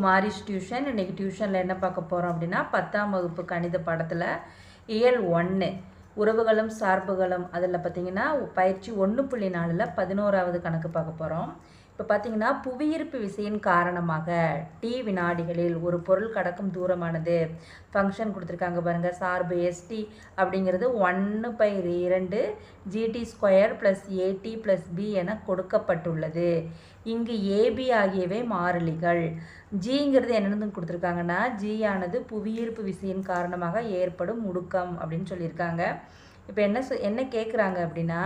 Kumari's tuition. இன்றைக்கி டியூஷனில் என்ன பார்க்க போகிறோம் அப்படின்னா 10ஆம் வகுப்பு கணித பாடத்தில் இயல் 1 உறவுகளும் சார்புகளும் அதில் பார்த்தீங்கன்னா பயிற்சி 1.4ல் 11வது கணக்கு பார்க்க போகிறோம். இப்போ பார்த்தீங்கன்னா புவியீர்ப்பு விசையின் காரணமாக t வினாடிகளில் ஒரு பொருள் கடக்கும் தூரமானது ஃபங்க்ஷன் கொடுத்துருக்காங்க பாருங்கள். சார்பு st அப்படிங்கிறது 1/2 gt² + at + b என கொடுக்கப்பட்டுள்ளது. இங்கு ab ஆகியவை மாறிலிகள். ஜிங்கிறது என்னென்னு கொடுத்துருக்காங்கன்னா ஜி ஆனது புவியீர்ப்பு விசையின் காரணமாக ஏற்படும் முடுக்கம் அப்படின்னு சொல்லியிருக்காங்க. இப்போ என்ன கேட்குறாங்க அப்படின்னா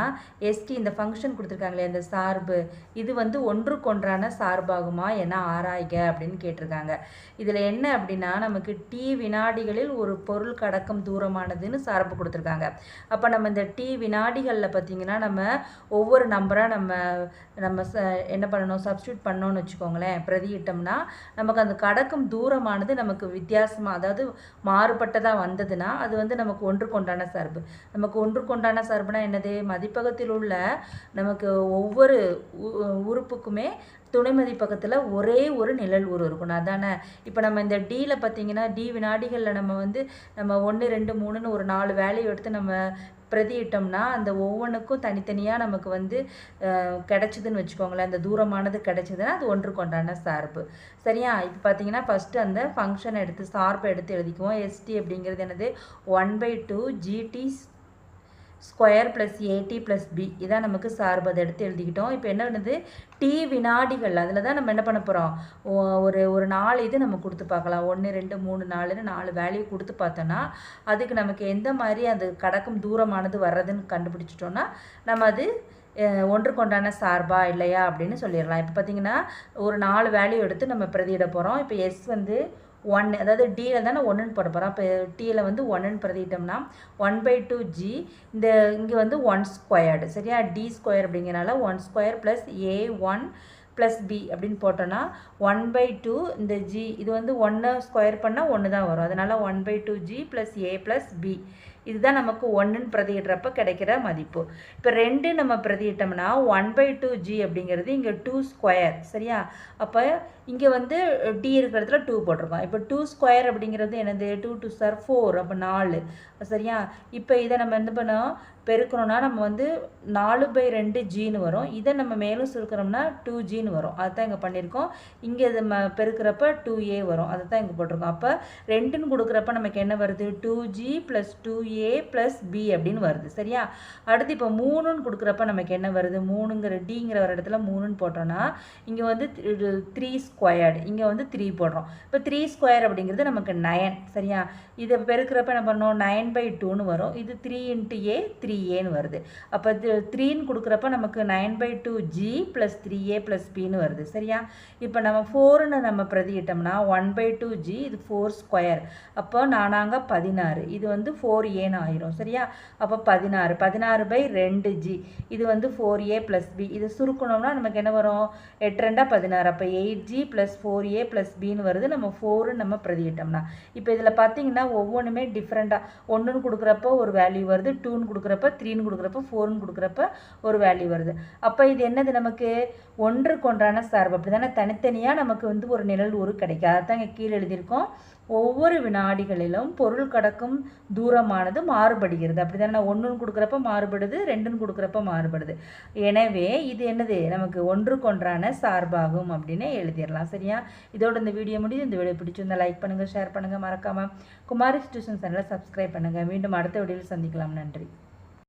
எஸ்டி இந்த ஃபங்க்ஷன் கொடுத்துருக்காங்களே அந்த சார்பு இது வந்து ஒன்றுக்கொன்றான சார்பாகுமா என ஆராய்க அப்படின்னு கேட்டிருக்காங்க. இதில் என்ன அப்படின்னா நமக்கு டி வினாடிகளில் ஒரு பொருள் கடக்கும் தூரமானதுன்னு சார்பு கொடுத்துருக்காங்க. அப்போ நம்ம இந்த டி வினாடிகளில் பார்த்திங்கன்னா நம்ம ஒவ்வொரு நம்பராக நம்ம என்ன பண்ணணும், சப்ஸ்டியூட் பண்ணோன்னு வச்சுக்கோங்களேன். பிரதியிட்டோம்னா நமக்கு அந்த கடக்கும் தூரமானது நமக்கு வித்தியாசமாக அதாவது மாறுபட்டதாக வந்ததுன்னா அது வந்து நமக்கு ஒன்றுக்கொண்டான சார்பு. நமக்கு ஒன்றுக்கொண்டான சார்புனா என்னது, மதிப்பகத்தில் உள்ள நமக்கு ஒவ்வொரு உறுப்புக்குமே துணை மதிப்பகத்தில் ஒரே ஒரு நிழல் உரு இருக்கணும். அதானே இப்போ நம்ம இந்த டியில் பார்த்தீங்கன்னா டி வினாடிகளில் நம்ம 1 2 3ன்னு ஒரு 4 வேல்யூ எடுத்து நம்ம பிரதியிட்டோம்னா அந்த ஒவ்வொன்றுக்கும் தனித்தனியாக நமக்கு வந்து கிடச்சிதுன்னு வச்சுக்கோங்களேன். அந்த தூரமானது கிடச்சிதுன்னா அது ஒன்றுக்கொண்டான சார்பு. சரியா? இப்போ பார்த்தீங்கன்னா ஃபஸ்ட்டு அந்த ஃபங்க்ஷனை எடுத்து சார்பை எடுத்து எழுதிக்குவோம். எஸ்டி அப்படிங்கிறது என்னது 1/2 gt² + at + b இதான் நமக்கு சார்பு. அதை எடுத்து எழுதிக்கிட்டோம். இப்போ என்ன பண்ணுது டி வினாடிகள் அதில் தான் நம்ம என்ன பண்ண போகிறோம், ஒரு 4 இது நம்ம கொடுத்து பார்க்கலாம். 1 2 3 4ன்னு 4 வேல்யூ கொடுத்து பார்த்தோன்னா அதுக்கு நமக்கு எந்த மாதிரி அது கடக்கும் தூரமானது வர்றதுன்னு கண்டுபிடிச்சிட்டோன்னா நம்ம அது ஒன்றுக்கொண்டான சார்பா இல்லையா அப்படின்னு சொல்லிடலாம். இப்போ பார்த்தீங்கன்னா ஒரு 4 வேல்யூ எடுத்து நம்ம பிரதியிட போகிறோம். இப்போ எஸ் வந்து 1 அதாவது டியில் தானே 1ன்னு போட போகிறோம். இப்போ டியில் வந்து 1ன்னு பிரதிட்டோம்னா 1/2 ஜி இங்கே வந்து 1² சரியா, d² அப்படிங்கிறனால 1² + a1 + b அப்படின்னு போட்டோன்னா 1/2 இந்த ஜி இது வந்து 1 ஸ்கொயர் பண்ணால் 1 தான் வரும். அதனால் 1/2 g + a + b இதுதான் நமக்கு 1ன்னு பிரதியிடுறப்ப கிடைக்கிற மதிப்பு. இப்போ 2 நம்ம பிரதியிட்டோம்னா 1/2 g அப்படிங்கிறது இங்கே 2² சரியா. அப்போ இங்கே வந்து டி இருக்கிற இடத்துல 2 போட்டிருக்கோம். இப்போ 2² அப்படிங்கிறது என்னது 2 2 சார் 4 அப்போ 4 சரியா. இப்போ இதை நம்ம என்ன பண்ணோம் பெருக்கணும்னா நம்ம வந்து 4/2 ஜின்னு வரும். இதை நம்ம மேலும் சுருக்கிறோம்னா 2gன்னு வரும். அதுதான் இங்கே பண்ணியிருக்கோம். இங்கே இது பெருக்கிறப்ப 2a வரும். அதை தான் இங்கே போட்டிருக்கோம். அப்போ 2ன்னு கொடுக்குறப்ப நமக்கு என்ன வருது 2g + 2a + b அப்படின்னு வருது சரியா. அடுத்து இப்போ 3ன்னு கொடுக்குறப்ப நமக்கு என்ன வருது, 3ங்கிற டிங்கிற ஒரு இடத்துல 3ன்னு போட்டோன்னா இங்கே வந்து 3² இங்கே வந்து 3 போடுறோம். இப்போ 3² அப்படிங்கிறது நமக்கு 9 சரியா. இதை பெருக்கிறப்ப என்ன பண்ணோம் 9/2ன்னு வரும். இது 3 × a 3aன்னு வருது. அப்போ 3ன்னு கொடுக்குறப்ப நமக்கு 9/2 g + 3a + bன்னு வருது சரியா. இப்போ நம்ம 4ன்னு நம்ம பிரதியிட்டோம்னா 1/2 g இது 4². அப்போ 4 16 இது வந்து 4aன்னு ஆயிரும் சரியா. அப்போ 16/2 g இது வந்து 4a + b இது சுருக்கணும்னா நமக்கு என்ன வரும் 8 2 16 அப்போ 8g + 4a + bன்னு வருது. நம்ம 4ன்னு நம்ம பிரதியிட்டோம்னா இப்போ இதில் பார்த்தீங்கன்னா ஒவ்வொன்றுமே டிஃப்ரெண்ட்டாக 1ன்னு கொடுக்குறப்போ ஒரு வேல்யூ வருது, 2ன்னு கொடுக்குறப்ப 3ன்னு கொடுக்குறப்ப 4ன்னு கொடுக்குறப்ப ஒரு வேல்யூ வருது. அப்போ இது என்னது நமக்கு ஒன்றுக்கொன்றான சார்பு. அப்படி தானே தனித்தனியாக நமக்கு வந்து ஒரு நிழல் உரு கிடைக்கும். அதான் இங்கே கீழே எழுதியிருக்கோம். ஒவ்வொரு வினாடிகளிலும் பொருள் கடக்கும் தூரமானது மாறுபடுகிறது. அப்படி தானே 1ன்னு கொடுக்குறப்ப மாறுபடுது, 2ன்னு கொடுக்குறப்ப மாறுபடுது. எனவே இது என்னது நமக்கு ஒன்றுக்கொன்றான சார்பாகும் அப்படின்னு எழுதிடலாம் சரியா. இதோட இந்த வீடியோ முடியுது. இந்த வீடியோ பிடிச்சிருந்தால் லைக் பண்ணுங்கள், ஷேர் பண்ணுங்கள், மறக்காமல் குமாரிஸ் டியூஷன் சேனலை சப்ஸ்கிரைப் பண்ணுங்கள். மீண்டும் அடுத்த வீடியோவில் சந்திக்கலாம். நன்றி.